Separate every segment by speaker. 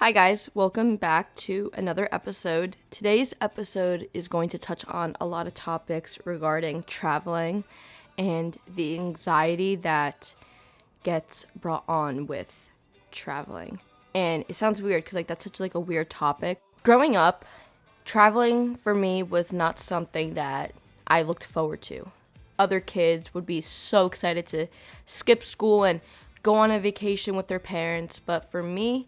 Speaker 1: Hi, guys. Welcome back to another episode. Today's episode is going to touch on a lot of topics regarding traveling and the anxiety that gets brought on with traveling. And it sounds weird because that's such a weird topic. Growing up, traveling for me was not something that I looked forward to. Other kids would be so excited to skip school and go on a vacation with their parents, but for me,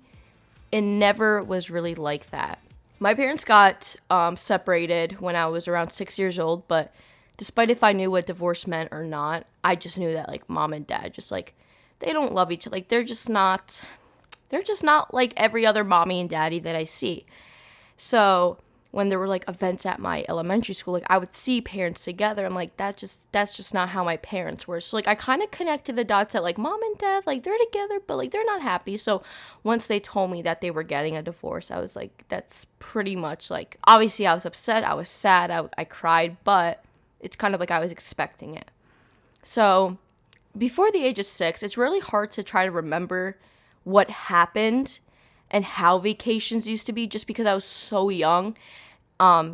Speaker 1: it never was really like that. My parents got separated when I was around 6 years old, but despite if I knew what divorce meant or not, I just knew that mom and dad they don't love each other. They're just not like every other mommy and daddy that I see. So when there were events at my elementary school, I would see parents together. I'm like, that's just not how my parents were. So I kind of connected the dots that mom and dad, they're together, but they're not happy. So once they told me that they were getting a divorce, I was like, that's pretty much obviously I was upset, I was sad, I cried, but it's kind of I was expecting it. So before the age of 6, it's really hard to try to remember what happened and how vacations used to be just because I was so young.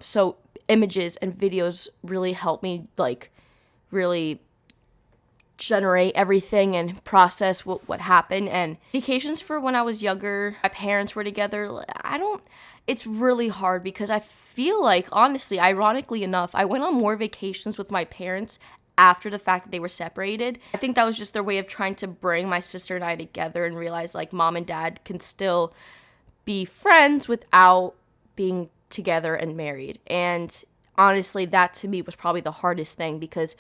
Speaker 1: So images and videos really help me really generate everything and process what happened. And vacations for when I was younger, my parents were together. It's really hard because I feel honestly, ironically enough, I went on more vacations with my parents after the fact that they were separated. I think that was just their way of trying to bring my sister and I together and realize mom and dad can still be friends without being together and married. And honestly, that to me was probably the hardest thing because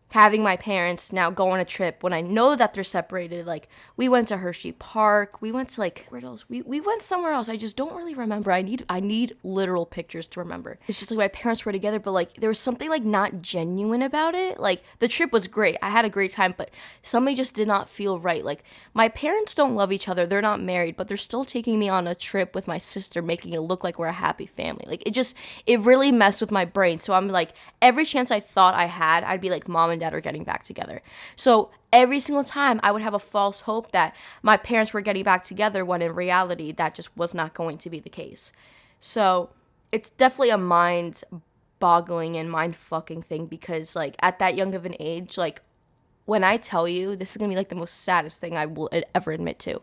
Speaker 1: having my parents now go on a trip when I know that they're separated, we went to Hershey Park, we went to where else? We went somewhere else. I just don't really remember. I need literal pictures to remember. It's just my parents were together, but there was something not genuine about it. The trip was great. I had a great time, but something just did not feel right. My parents don't love each other. They're not married, but they're still taking me on a trip with my sister, making it look like we're a happy family. It really messed with my brain. So I'm every chance I thought I had, I'd be mom and dad are getting back together. So every single time I would have a false hope that my parents were getting back together when in reality that just was not going to be the case. So it's definitely a mind boggling and mind fucking thing because at that young of an age, when I tell you, this is gonna be the most saddest thing I will ever admit to.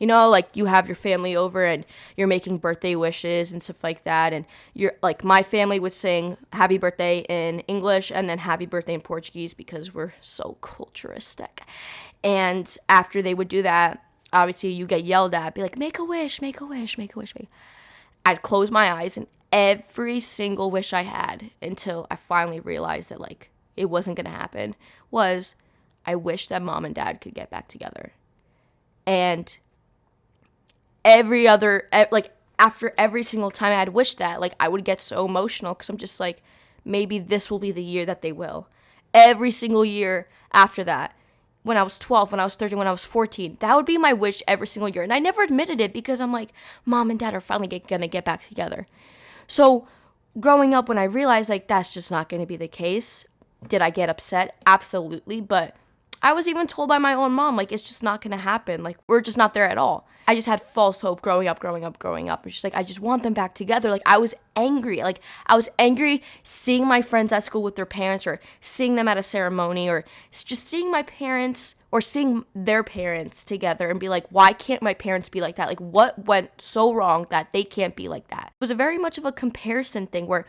Speaker 1: You know, you have your family over and you're making birthday wishes and stuff like that. And you're my family would sing happy birthday in English and then happy birthday in Portuguese because we're so culturistic. And after they would do that, obviously you get yelled at, be like, make a wish, make a wish, make a wish. I'd close my eyes and every single wish I had until I finally realized that it wasn't going to happen was I wish that mom and dad could get back together. And after every single time I had wished that, I would get so emotional because I'm just maybe this will be the year that they will. Every single year after that, when I was 12, when I was 13, when I was 14, that would be my wish every single year. And I never admitted it because I'm mom and dad are finally gonna get back together. So growing up, when I realized that's just not gonna be the case, did I get upset? Absolutely. But I was even told by my own mom, it's just not gonna happen. We're just not there at all. I just had false hope growing up. It's just I just want them back together. I was angry. I was angry seeing my friends at school with their parents or seeing them at a ceremony or just seeing my parents or seeing their parents together and be why can't my parents be like that? What went so wrong that they can't be like that? It was a very much of a comparison thing where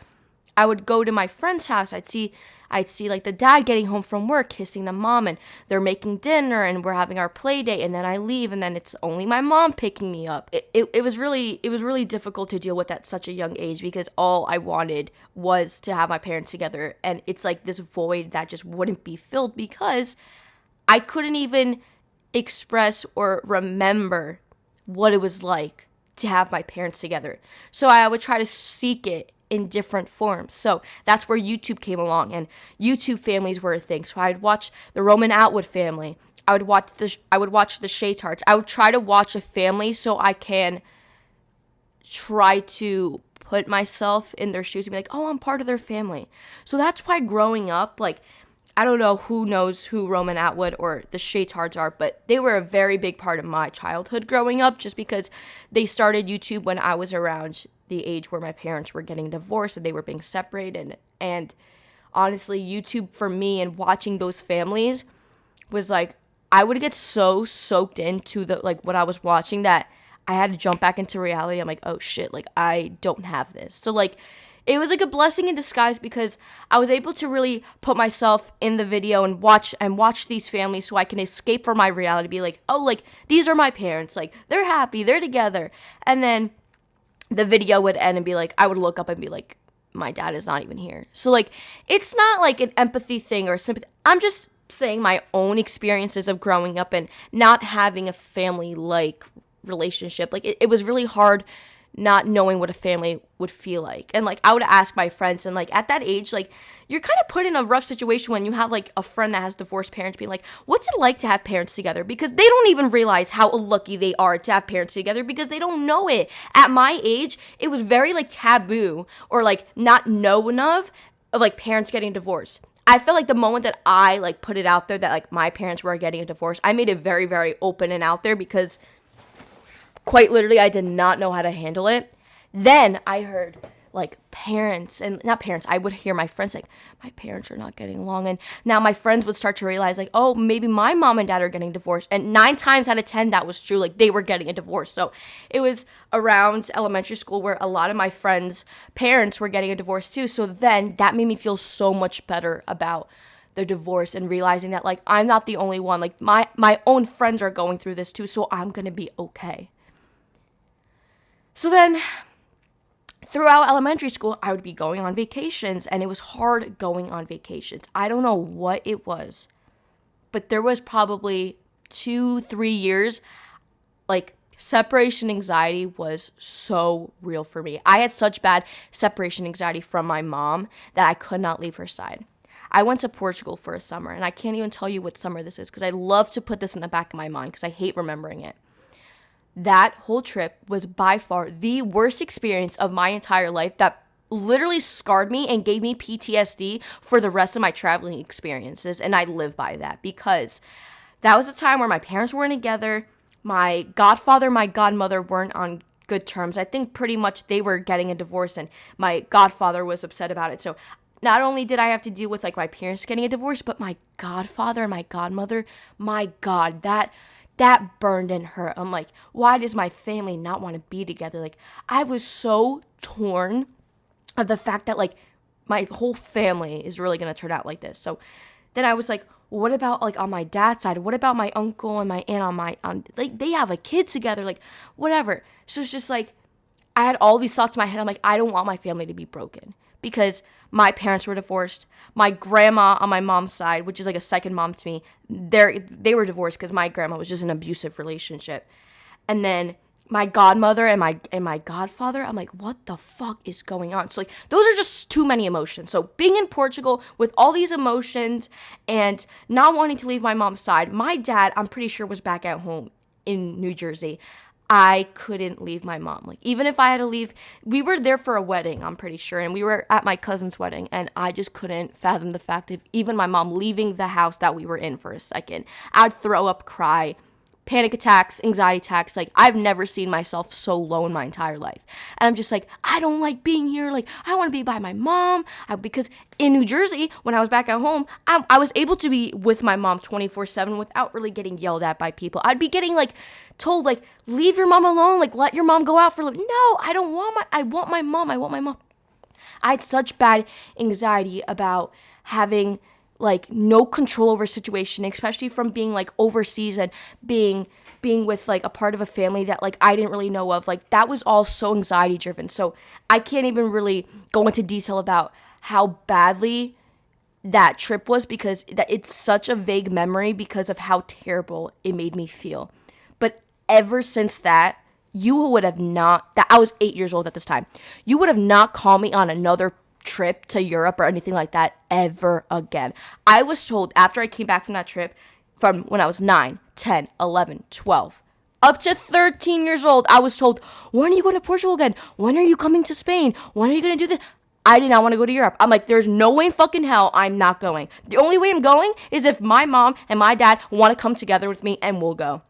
Speaker 1: I would go to my friend's house. I'd see the dad getting home from work, kissing the mom, and they're making dinner, and we're having our play date. And then I leave, and then it's only my mom picking me up. It was really difficult to deal with at such a young age because all I wanted was to have my parents together, and it's this void that just wouldn't be filled because I couldn't even express or remember what it was like to have my parents together. So I would try to seek it in different forms. So that's where YouTube came along and YouTube families were a thing. So I'd watch the Roman Atwood family. I would watch the Shaytards. I would try to watch a family so I can try to put myself in their shoes and be oh, I'm part of their family. So that's why growing up, I don't know who knows who Roman Atwood or the Shaytards are, but they were a very big part of my childhood growing up, just because they started YouTube when I was around the age where my parents were getting divorced and they were being separated. And honestly, YouTube for me and watching those families was like, I would get so soaked into the like what I was watching that I had to jump back into reality. I'm like, oh shit, like I don't have this. So like it was like a blessing in disguise, because I was able to really put myself in the video and watch these families so I can escape from my reality, be like, oh, like these are my parents, like they're happy, they're together. And then the video would end and be like, I would look up and be like, my dad is not even here. So like it's not like an empathy thing or sympathy. I'm just saying my own experiences of growing up and not having a family like relationship. Like it was really hard not knowing what a family would feel like. And like I would ask my friends, and like at that age, like you're kind of put in a rough situation when you have like a friend that has divorced parents, being like, what's it like to have parents together? Because they don't even realize how lucky they are to have parents together, because they don't know it. At my age, it was very like taboo or like not known of like parents getting divorced. I feel like the moment that I like put it out there that like my parents were getting a divorce, I made it very, very open and out there, because quite literally, I did not know how to handle it. Then I heard like parents, and not parents, I would hear my friends like, my parents are not getting along. And now my friends would start to realize like, oh, maybe my mom and dad are getting divorced. And 9 times out of 10, that was true. Like they were getting a divorce. So it was around elementary school where a lot of my friends' parents were getting a divorce too. So then that made me feel so much better about the divorce, and realizing that like I'm not the only one. Like my own friends are going through this too. So I'm going to be okay. So then, throughout elementary school, I would be going on vacations, and it was hard going on vacations. I don't know what it was, but there was probably 2-3 years, like, separation anxiety was so real for me. I had such bad separation anxiety from my mom that I could not leave her side. I went to Portugal for a summer, and I can't even tell you what summer this is, because I love to put this in the back of my mind, because I hate remembering it. That whole trip was by far the worst experience of my entire life, that literally scarred me and gave me PTSD for the rest of my traveling experiences. And I live by that, because that was a time where my parents weren't together. My godfather, my godmother weren't on good terms. I think pretty much they were getting a divorce, and my godfather was upset about it. So not only did I have to deal with like my parents getting a divorce, but my godfather and my godmother, my God, that burned and hurt. I'm like, why does my family not want to be together? Like, I was so torn of the fact that, like, my whole family is really going to turn out like this. So then I was like, what about, like, on my dad's side? What about my uncle and my aunt like, they have a kid together, like, whatever. So it's just, like, I had all these thoughts in my head. I'm like, I don't want my family to be broken, because my parents were divorced. My grandma on my mom's side, which is like a second mom to me, they were divorced because my grandma was just in an abusive relationship. And then my godmother and my godfather, I'm like, what the fuck is going on? So like those are just too many emotions. So being in Portugal with all these emotions and not wanting to leave my mom's side, my dad, I'm pretty sure, was back at home in New Jersey. I couldn't leave my mom. Like, even if I had to leave, we were there for a wedding, I'm pretty sure, and we were at my cousin's wedding, and I just couldn't fathom the fact of even my mom leaving the house that we were in for a second. I'd throw up, cry, panic attacks, anxiety attacks. Like, I've never seen myself so low in my entire life. And I'm just like, I don't like being here. Like, I want to be by my mom. Because in New Jersey, when I was back at home, I was able to be with my mom 24/7 without really getting yelled at by people. I'd be getting, like, told, like, leave your mom alone. Like, let your mom go out for a living. No, I want my mom. I had such bad anxiety about having like no control over situation, especially from being like overseas and being with like a part of a family that like I didn't really know of. Like that was all so anxiety driven. So I can't even really go into detail about how badly that trip was, because it's such a vague memory because of how terrible it made me feel. But ever since that, you would have not, that I was 8 years old at this time, you would have not called me on another trip to Europe or anything like that ever again. I was told after I came back from that trip, from when I was 9, 10, 11, 12, up to 13 years old, I was told, when are you going to Portugal again? When are you coming to Spain? When are you going to do this? I did not want to go to Europe. I'm like, there's no way in fucking hell I'm not going. The only way I'm going is if my mom and my dad want to come together with me, and we'll go.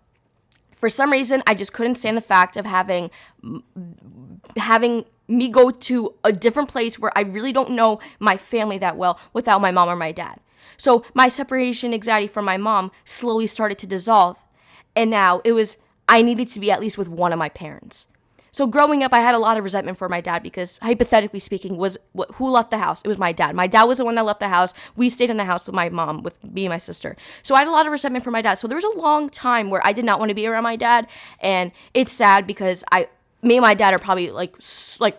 Speaker 1: For some reason, I just couldn't stand the fact of having me go to a different place where I really don't know my family that well without my mom or my dad. So my separation anxiety from my mom slowly started to dissolve. And now I needed to be at least with one of my parents. So growing up, I had a lot of resentment for my dad because, hypothetically speaking, who left the house? It was my dad. My dad was the one that left the house. We stayed in the house with my mom, with me and my sister. So I had a lot of resentment for my dad. So there was a long time where I did not want to be around my dad. And it's sad because me and my dad are probably like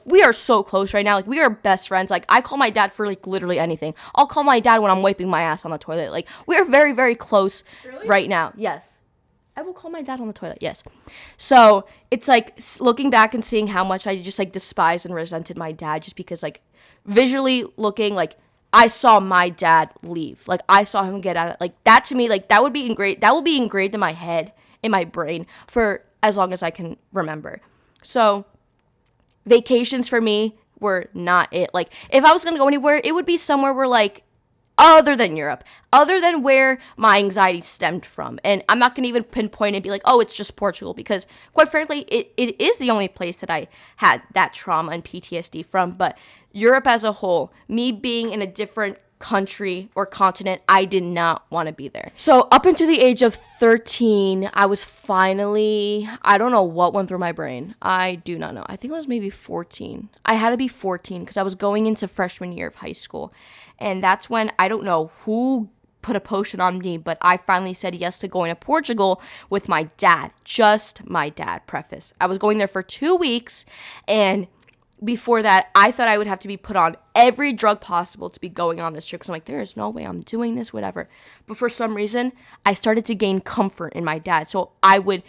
Speaker 1: we are so close right now. Like, we are best friends. Like, I call my dad for like literally anything. I'll call my dad when I'm wiping my ass on the toilet. Like, we are very, very close right now. Yes. I will call my dad on the toilet, yes. So it's like looking back and seeing how much I just like despised and resented my dad just because, like, visually looking, like, I saw my dad leave. Like, I saw him get out of, like, that to me, like, that will be engraved in my head, in my brain for as long as I can remember. So vacations for me were not it. Like, if I was going to go anywhere, it would be somewhere where, like, other than Europe, other than where my anxiety stemmed from. And I'm not going to even pinpoint and be like, oh, it's just Portugal, because quite frankly, it is the only place that I had that trauma and PTSD from. But Europe as a whole, me being in a different country or continent, I did not want to be there. So up until the age of 13, I was finally, I don't know what went through my brain. I do not know. I think I was maybe 14. I had to be 14 because I was going into freshman year of high school. And that's when, I don't know who put a potion on me, but I finally said yes to going to Portugal with my dad. Just my dad, preface. I was going there for 2 weeks, and before that, I thought I would have to be put on every drug possible to be going on this trip, because I'm like, there is no way I'm doing this, whatever. But for some reason, I started to gain comfort in my dad. So I would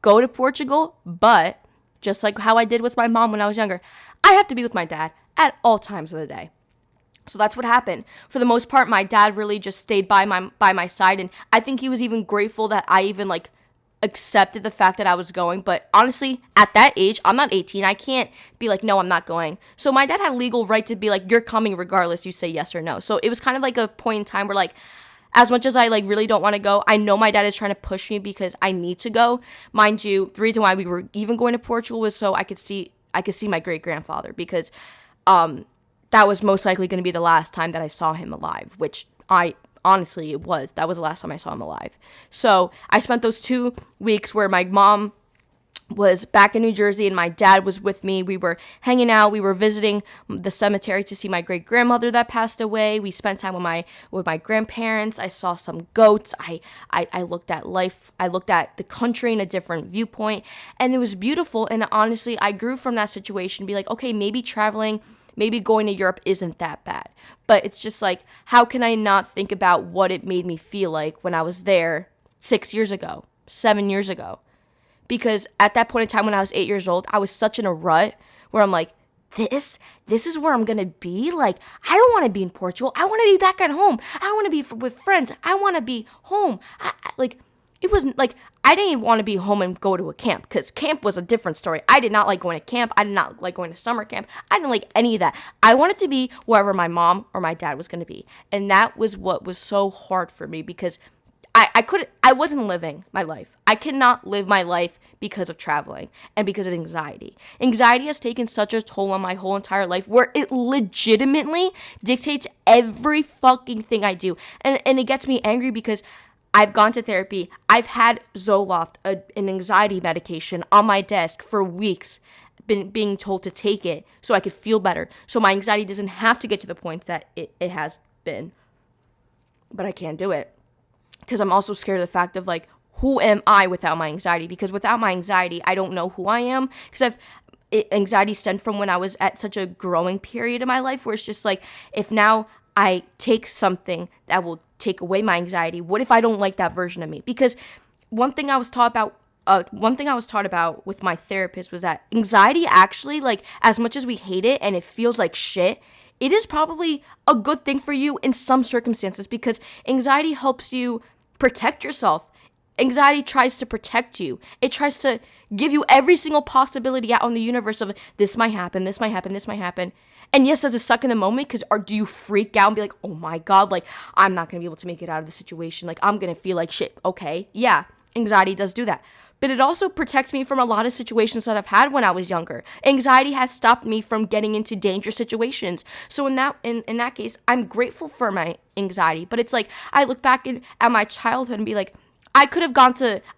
Speaker 1: go to Portugal, but just like how I did with my mom when I was younger, I have to be with my dad at all times of the day. So that's what happened. For the most part, my dad really just stayed by my side, and I think he was even grateful that I even like accepted the fact that I was going. But honestly, at that age, I'm not 18. I can't be like, no, I'm not going. So my dad had a legal right to be like, you're coming regardless, you say yes or no. So it was kind of like a point in time where, like, as much as I like really don't want to go, I know my dad is trying to push me because I need to go. Mind you, the reason why we were even going to Portugal was so I could see my great grandfather, because that was most likely going to be the last time that I saw him alive, which honestly, that was the last time I saw him alive. So I spent those 2 weeks where my mom was back in New Jersey and my dad was with me. We were hanging out. We were visiting the cemetery to see my great grandmother that passed away. We spent time with my grandparents. I saw some goats. I looked at life. I looked at the country in a different viewpoint, and it was beautiful. And honestly, I grew from that situation. Be like, okay, maybe traveling, maybe going to Europe isn't that bad. But it's just like, how can I not think about what it made me feel like when I was there 6 years ago, 7 years ago? Because at that point in time when I was 8 years old, I was such in a rut where I'm like, this is where I'm going to be? Like, I don't want to be in Portugal. I want to be back at home. I want to be with friends. I want to be home. It wasn't like, I didn't even want to be home and go to a camp, because camp was a different story. I did not like going to camp. I did not like going to summer camp. I didn't like any of that. I wanted to be wherever my mom or my dad was going to be. And that was what was so hard for me, because I wasn't living my life. I cannot live my life because of traveling and because of anxiety. Anxiety has taken such a toll on my whole entire life, where it legitimately dictates every fucking thing I do. And it gets me angry because I've gone to therapy. I've had Zoloft, an anxiety medication, on my desk for weeks, being told to take it so I could feel better. So my anxiety doesn't have to get to the point that it has been. But I can't do it. Because I'm also scared of the fact of, like, who am I without my anxiety? Because without my anxiety, I don't know who I am. Because anxiety stemmed from when I was at such a growing period in my life, where it's just like, if now I take something that will take away my anxiety, what if I don't like that version of me? Because one thing I was taught about with my therapist was that anxiety actually, like, as much as we hate it and it feels like shit, it is probably a good thing for you in some circumstances, because anxiety helps you protect yourself. Anxiety tries to protect you. It tries to give you every single possibility out in the universe of this might happen, this might happen, this might happen. And yes, does it suck in the moment? Because do you freak out and be like, oh my God, like, I'm not going to be able to make it out of the situation. Like, I'm going to feel like shit. Okay. Yeah, anxiety does do that. But it also protects me from a lot of situations that I've had when I was younger. Anxiety has stopped me from getting into dangerous situations. So in that case, I'm grateful for my anxiety. But it's like, I look back at my childhood and be like, I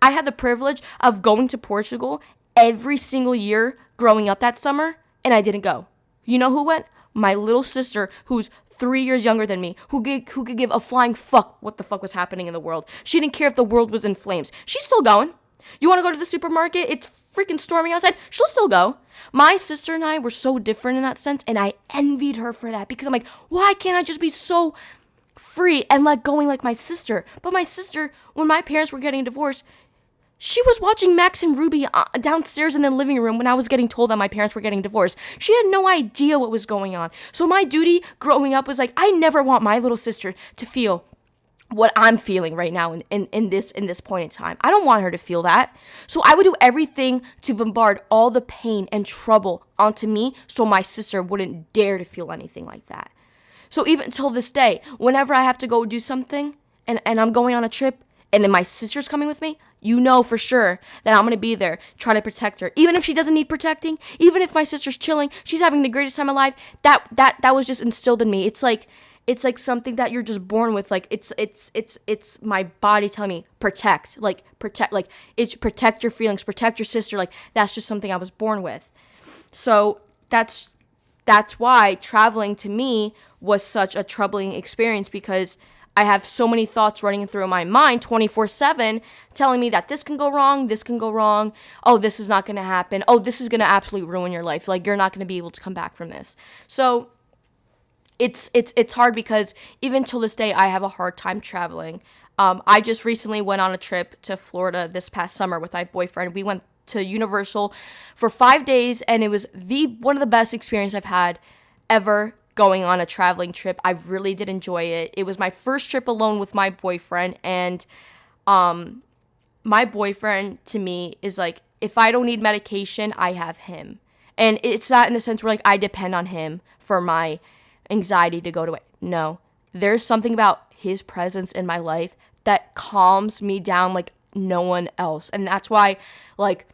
Speaker 1: had the privilege of going to Portugal every single year growing up that summer, and I didn't go. You know who went? My little sister, who's 3 years younger than me, who could give a flying fuck what the fuck was happening in the world. She didn't care if the world was in flames. She's still going. You want to go to the supermarket? It's freaking storming outside. She'll still go. My sister and I were so different in that sense, and I envied her for that because I'm like, why can't I just be so free and let going like my sister? But my sister, when my parents were getting divorced, she was watching Max and Ruby downstairs in the living room when I was getting told that my parents were getting divorced. She had no idea what was going on. So my duty growing up was like, I never want my little sister to feel what I'm feeling right now in this point in time. I don't want her to feel that. So I would do everything to bombard all the pain and trouble onto me so my sister wouldn't dare to feel anything like that. So even till this day, whenever I have to go do something and I'm going on a trip and then my sister's coming with me, you know for sure that I'm going to be there trying to protect her. Even if she doesn't need protecting, even if my sister's chilling, she's having the greatest time of life, that was just instilled in me. It's like something that you're just born with. Like it's my body telling me protect, it's protect your feelings, protect your sister. Like that's just something I was born with. So that's why traveling to me was such a troubling experience, because I have so many thoughts running through my mind 24/7 telling me that this can go wrong. Oh, this is not going to happen. Oh, this is going to absolutely ruin your life. Like you're not going to be able to come back from this. So it's hard because even till this day, I have a hard time traveling. I just recently went on a trip to Florida this past summer with my boyfriend. We went to Universal for 5 days, and it was one of the best experiences I've had ever going on a traveling trip. I really did enjoy it. It was my first trip alone with my boyfriend, and my boyfriend to me is like, if I don't need medication, I have him. And it's not in the sense where like I depend on him for my anxiety to go away. No, there's something about his presence in my life that calms me down like no one else. And that's why like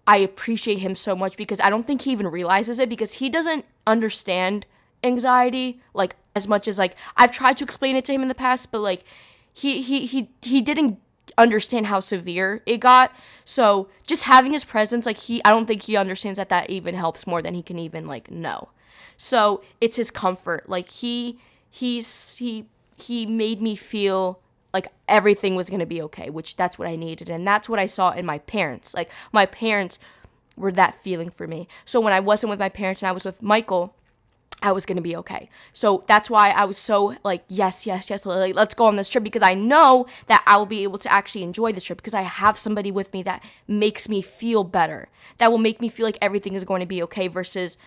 Speaker 1: I appreciate him so much, because I don't think he even realizes it, because he doesn't understand anxiety like as much as like I've tried to explain it to him in the past, but like he didn't understand how severe it got. So just having his presence, like I don't think he understands that even helps more than he can even like know. So it's his comfort. Like he made me feel like everything was going to be okay, which that's what I needed. And that's what I saw in my parents. Like my parents were that feeling for me. So when I wasn't with my parents and I was with Michael, I was going to be okay. So that's why I was so like, yes, like, let's go on this trip, because I know that I will be able to actually enjoy this trip because I have somebody with me that makes me feel better, that will make me feel like everything is going to be okay versus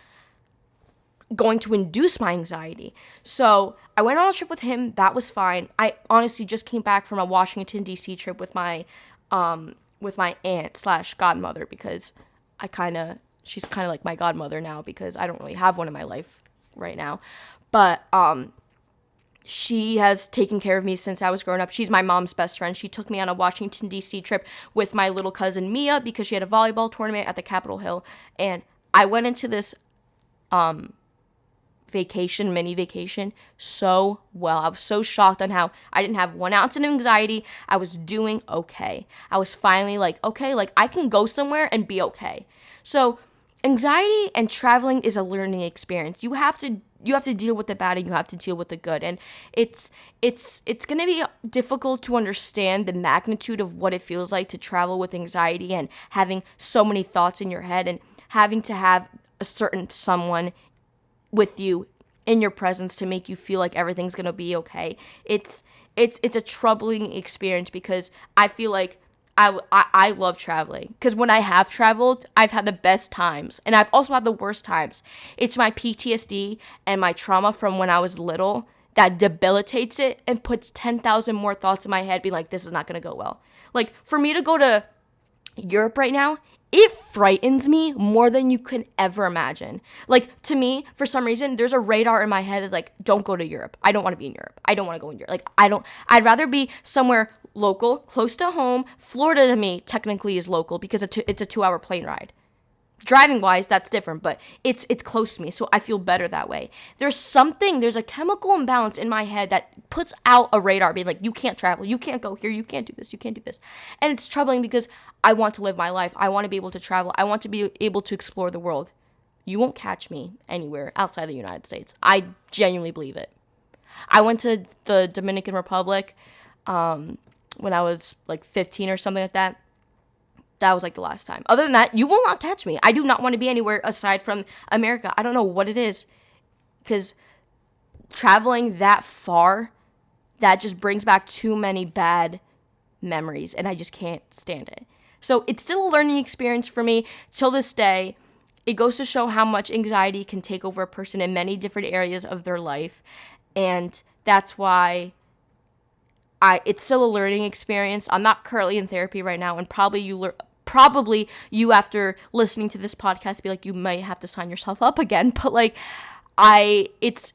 Speaker 1: going to induce my anxiety. So I went on a trip with him. That was fine. I honestly just came back from a Washington, D.C. trip with my aunt / godmother, because she's kind of like my godmother now, because I don't really have one in my life right now. But she has taken care of me since I was growing up. She's my mom's best friend. She took me on a Washington, D.C. trip with my little cousin Mia, because she had a volleyball tournament at the Capitol Hill. And I went into this mini vacation so well. I was so shocked on how I didn't have 1 ounce of anxiety. I was doing okay. I was finally like, okay, like I can go somewhere and be okay. So anxiety and traveling is a learning experience. You have to deal with the bad and you have to deal with the good. And it's going to be difficult to understand the magnitude of what it feels like to travel with anxiety and having so many thoughts in your head and having to have a certain someone with you in your presence to make you feel like everything's going to be okay. It's a troubling experience, because I feel like I love traveling, because when I have traveled, I've had the best times, and I've also had the worst times. It's my PTSD and my trauma from when I was little that debilitates it and puts 10,000 more thoughts in my head, be like, this is not going to go well. Like, for me to go to Europe right now, it frightens me more than you can ever imagine. Like, to me, for some reason, there's a radar in my head that's like, don't go to Europe. I don't want to be in Europe. I don't want to go in Europe. Like, I'd rather be somewhere local, close to home. Florida to me technically is local because it's a 2-hour plane ride. Driving wise, that's different, but it's close to me, so I feel better that way. There's a chemical imbalance in my head that puts out a radar being like, you can't travel, you can't go here, you can't do this, you can't do this. And it's troubling because I want to live my life. I want to be able to travel. I want to be able to explore the world. You won't catch me anywhere outside the United States. I genuinely believe it. I went to the Dominican Republic when I was like 15 or something like that. That was like the last time. Other than that, you will not catch me. I do not want to be anywhere aside from America. I don't know what it is. Because traveling that far, that just brings back too many bad memories. And I just can't stand it. So it's still a learning experience for me till this day. It goes to show how much anxiety can take over a person in many different areas of their life. And that's why it's still a learning experience. I'm not currently in therapy right now, and probably you after listening to this podcast be like, you might have to sign yourself up again. But like, it's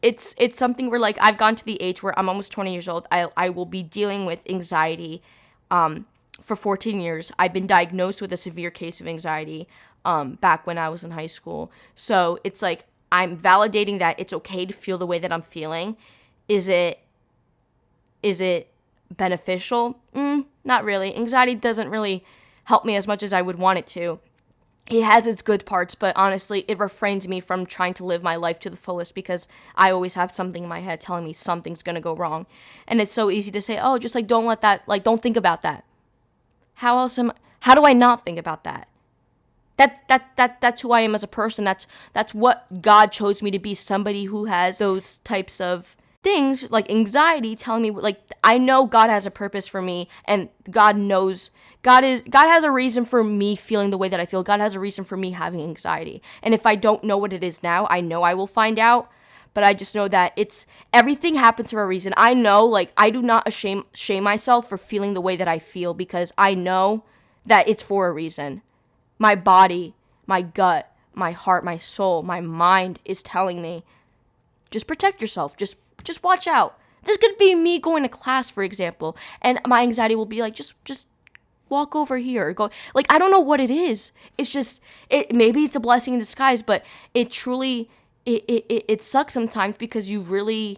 Speaker 1: something where like I've gone to the age where I'm almost 20 years old. I will be dealing with anxiety for 14 years. I've been diagnosed with a severe case of anxiety back when I was in high school. So it's like I'm validating that it's okay to feel the way that I'm feeling. Is it beneficial? Not really. Anxiety doesn't really help me as much as I would want it to. It has its good parts, but honestly, it refrains me from trying to live my life to the fullest because I always have something in my head telling me something's going to go wrong. And it's so easy to say, oh, just like don't let that, like don't think about that. How do I not think about that? That's who I am as a person. That's what God chose me to be, somebody who has those types of things like anxiety telling me like I know God has a purpose for me, and God has a reason for me feeling the way that I feel. God has a reason for me having anxiety. And if I don't know what it is now, I know I will find out. But I just know that everything happens for a reason. I know, like, I do not shame myself for feeling the way that I feel because I know that it's for a reason. My body, my gut, my heart, my soul, my mind is telling me, just protect yourself. Just watch out. This could be me going to class, for example, and my anxiety will be like, just walk over here. Or go, like, I don't know what it is. It's just, maybe it's a blessing in disguise, but it truly, it sucks sometimes because it really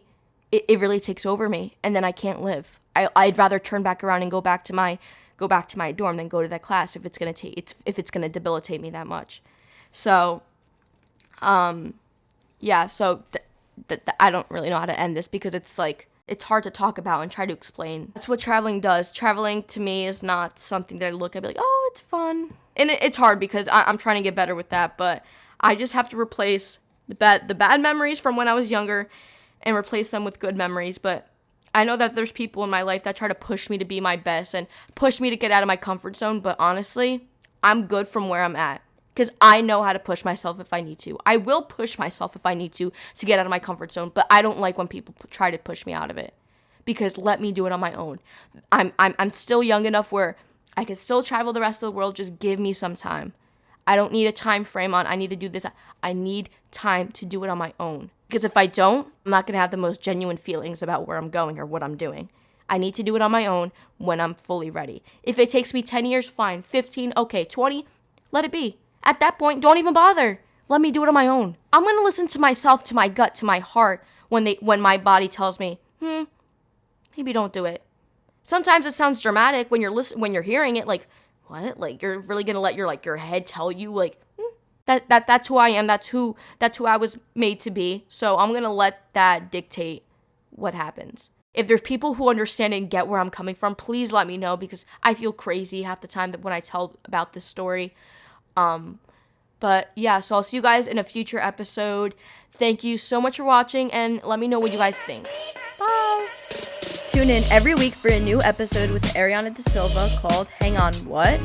Speaker 1: takes over me, and then I can't live. I'd rather turn back around and go back to my dorm than go to that class if it's gonna debilitate me that much. So, yeah. So I don't really know how to end this because it's like it's hard to talk about and try to explain. That's what traveling does. Traveling to me is not something that I look at and be like, oh, it's fun, and it's hard because I'm trying to get better with that, but I just have to replace the bad memories from when I was younger and replace them with good memories. But I know that there's people in my life that try to push me to be my best and push me to get out of my comfort zone. But honestly, I'm good from where I'm at because I know how to push myself if I need to. I will push myself if I need to get out of my comfort zone. But I don't like when people try to push me out of it because let me do it on my own. I'm still young enough where I can still travel the rest of the world. Just give me some time. I don't need a time frame on I need to do this. I need time to do it on my own. Because if I don't, I'm not going to have the most genuine feelings about where I'm going or what I'm doing. I need to do it on my own when I'm fully ready. If it takes me 10 years, fine. 15, okay. 20, let it be. At that point, don't even bother. Let me do it on my own. I'm going to listen to myself, to my gut, to my heart when my body tells me, maybe don't do it. Sometimes it sounds dramatic when you're hearing it, like, what? Like, you're really going to let your head tell you, like, that's who I am. That's who I was made to be. So I'm going to let that dictate what happens. If there's people who understand and get where I'm coming from, please let me know because I feel crazy half the time that when I tell about this story. But yeah, so I'll see you guys in a future episode. Thank you so much for watching and let me know what you guys think. Bye. Tune in every week for a new episode with Arianna Silva called Hang On What?